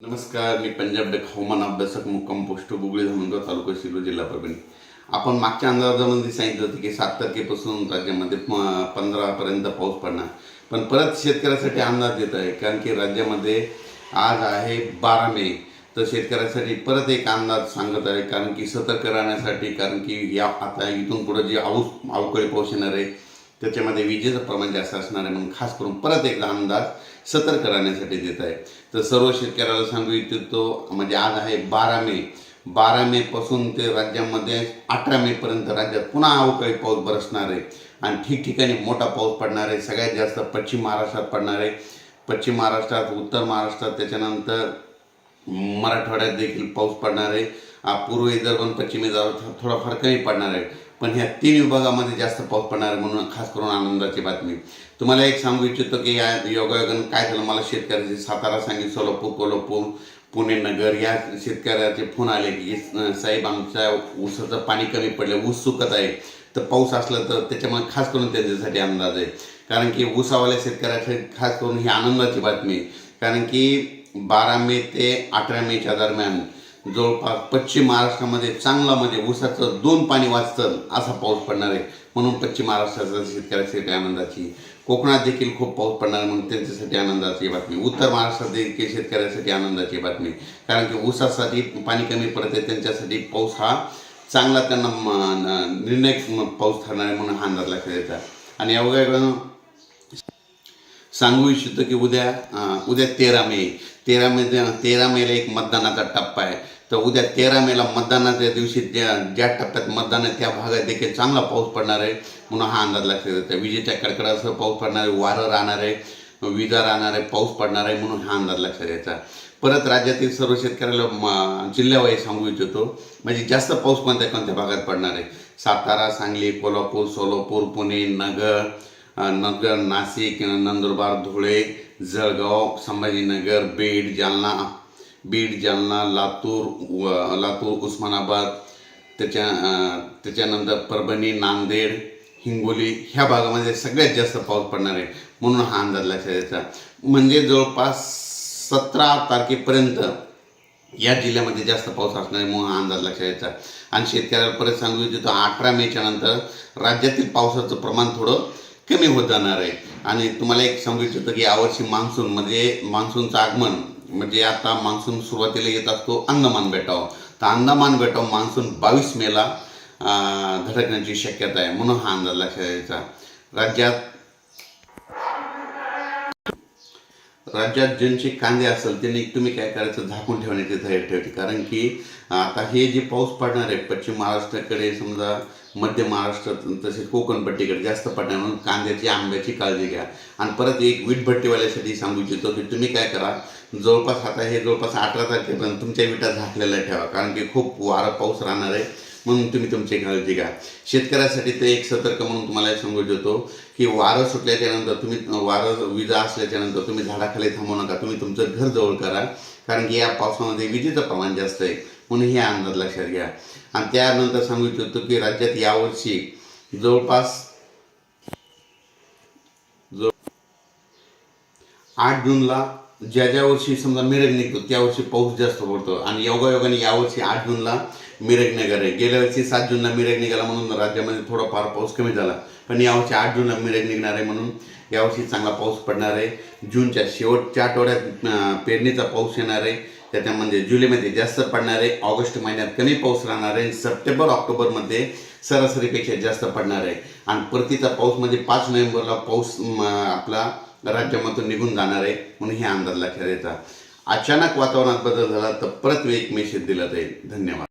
नमस्कार, मी पंजाब डेक हवामान अभ्यासक मुक्काम पोस्ट गुगळी धामणगाव तालुका शिरूर जिल्हा परभणी. आपण मागच्या अंदाजामध्ये सांगितलं होतं की 7 तारखेपासून राज्यामध्ये 15 पर्यंत पाऊस पडणार. पण परत शेतकऱ्यासाठी अंदाज देत आहे, कारण की राज्यामध्ये आज आहे 12 मे. तर शेतकऱ्यासाठी परत एक अंदाज सांगत आहे, कारण की सतर्क राहण्यासाठी. कारण की या आता इथून पुढे जे अवकाळी पाऊस येणार आहे त्याच्यामध्ये विजेचं प्रमाण जास्त असणार आहे, म्हणून खास करून परत एकदा अंदाज सतर्क राहण्यासाठी देत आहे. तर सर्व शेतकऱ्याला सांगू इच्छितो, म्हणजे आज आहे 12 मे. 12 मे पासून ते राज्यामध्ये 18 मे पर्यंत राज्यात पुन्हा अवकाळी पाऊस बरसणार आहे आणि ठिकठिकाणी मोठा पाऊस पडणार आहे. सगळ्यात जास्त पश्चिम महाराष्ट्रात पडणार आहे. पश्चिम महाराष्ट्रात, उत्तर महाराष्ट्रात, त्याच्यानंतर मराठवाड्यात देखील पाऊस पडणार आहे. पूर्व विदर्भ आणि पश्चिम विदर्भात थोडाफार कमी पडणार आहे, पण ह्या 3 विभागामध्ये जास्त पाऊस पडणार आहे, म्हणून खास करून आनंदाची बातमी. तुम्हाला एक सांगू इच्छितो की या योगायोगानं काय झालं, मला शेतकऱ्याचे सातारा, सांगली, सोलापूर, कोल्हापूर, पुणे, नगर या शेतकऱ्याचे फोन आले की साहेब आमच्या ऊसाचं पाणी कमी पडलं, ऊस सुकत आहे. तर पाऊस असला तर त्याच्यामुळे खास करून त्यांच्यासाठी अंदाज आहे, कारण की ऊसावाल्या शेतकऱ्यासाठी खास करून ही आनंदाची बातमी आहे. कारण की 12 मे ते 18 मेच्या दरम्यान जवळपास पश्चिम महाराष्ट्रामध्ये चांगला, म्हणजे ऊसाचं 2 पाणी वाचतं असा पाऊस पडणार आहे, म्हणून पश्चिम महाराष्ट्राच्या शेतकऱ्यासाठी आनंदाची. कोकणात देखील खूप पाऊस पडणार आहे, म्हणून त्यांच्यासाठी आनंदाची बातमी. उत्तर महाराष्ट्रात देखील शेतकऱ्यासाठी आनंदाची बातमी, कारण की ऊसासाठी पाणी कमी पडते, त्यांच्यासाठी पाऊस हा चांगला त्यांना निर्णायक पाऊस ठरणार आहे, म्हणून हा अंदाज लक्षात द्यायचा. आणि अवघ्या सांगू इच्छितो की उद्या 13 मेला एक मतदानाचा टप्पा आहे. तर उद्या 13 मेला मतदानाच्या दिवशी ज्या टप्प्यात मतदान आहे त्या भागात देखील चांगला पाऊस पडणार आहे, म्हणून हा अंदाज लक्षात येतो. विजेच्या कडकडासह पाऊस पडणार आहे, वारं राहणार आहे, विजा राहणार आहे, पाऊस पडणार आहे, म्हणून हा अंदाज लक्षात यायचा. परत राज्यातील सर्व शेतकऱ्याला जिल्ह्यावाईज सांगू इच्छितो, म्हणजे जास्त पाऊस कोणत्या भागात पडणार आहे. सातारा, सांगली, कोल्हापूर, सोलापूर, पुणे, नगर, नाशिक, नंदुरबार, धुळे, जळगाव, संभाजीनगर, बीड, जालना, लातूर, उस्मानाबाद, त्याच्यानंतर परभणी, नांदेड, हिंगोली ह्या भागामध्ये सगळ्यात जास्त पाऊस पडणार आहे, म्हणून हा अंदाज लक्षात द्यायचा. म्हणजे जवळपास 17 तारखेपर्यंत या जिल्ह्यामध्ये जास्त पाऊस असणार आहे, म्हणून हा अंदाज लक्षात द्यायचा. आणि शेतकऱ्याला परत सांगू इच्छितो, 18 मेच्या नंतर राज्यातील पावसाचं प्रमाण थोडं कमी होत जाणार आहे. आणि तुम्हाला एक सांगू इच्छितो की यावर्षी मान्सूनचं आगमन, म्हणजे आता मान्सून सुरुवातीला येत असतो अंदमान बेटावर. तर अंदमान बेटावर मान्सून 22 मेला धडकण्याची शक्यता आहे, म्हणून हा अंदाज लक्षात द्यायचा. राज्यात ज्यांचे कांदे असेल त्यांनी तुम्ही काय करायचं, झाकून ठेवण्याची तयारी ठेवायची. कारण की आता हे जे पाऊस पडणार आहे पश्चिम महाराष्ट्राकडे, समजा मध्य महाराष्ट्रात, तसेच कोकणपट्टीकडे जास्त पडणार, म्हणून कांद्याची, आंब्याची काळजी घ्या. आणि परत एक वीटभट्टीवाल्यासाठी सांगू इच्छितो की तुम्ही काय करा, जवळपास 18 तारखेपर्यंत तुमच्या विटा झाकलेल्या ठेवा, कारण की खूप वारा पाऊस राहणार आहे, म्हणून तुम्ही तुमची काळजी घ्या. शेतकऱ्यासाठी ते एक सतर्क म्हणून तुम्हाला सांगू इच्छितो की वारं सुटल्याच्यानंतर विजा असल्याच्यानंतर तुम्ही झाडाखाली थांबू नका, तुम्ही तुमचं घर जवळ करा, कारण की या पावसामध्ये विजेचं प्रमाण जास्त आहे, म्हणून हे अंदाज लक्षात घ्या. आणि त्यानंतर सांगू इच्छितो की राज्यात यावर्षी जवळपास 8 जूनला ज्या वर्षी समजा मिरग निघतो त्या वर्षी पाऊस जास्त पडतो. आणि योगायोगाने यावर्षी 8 जूनला मिरग निघाला आहे. गेल्या वर्षी 7 जूनला मिरग निघाला, म्हणून राज्यामध्ये थोडाफार पाऊस कमी झाला. पण यावर्षी 8 जूनला मिरग निघणार आहे, म्हणून यावर्षी चांगला पाऊस पडणार आहे. जूनच्या शेवटच्या आठवड्यात पेरणीचा पाऊस येणार आहे, त्याच्यामध्ये जुलैमध्ये जास्त पडणार आहे, ऑगस्ट महिन्यात कमी पाऊस राहणार आहे, सप्टेंबर ऑक्टोबरमध्ये सरासरीपेक्षा जास्त पडणार आहे. आणि परतीचा पाऊस म्हणजे 5 नोव्हेंबरला पाऊस आपला राज्यामधून निघून जाणार आहे, म्हणून हे अंदाज लक्षात द्यायचा. अचानक वातावरणात बदल झाला तर परत एक मेसेज दिला जाईल. धन्यवाद.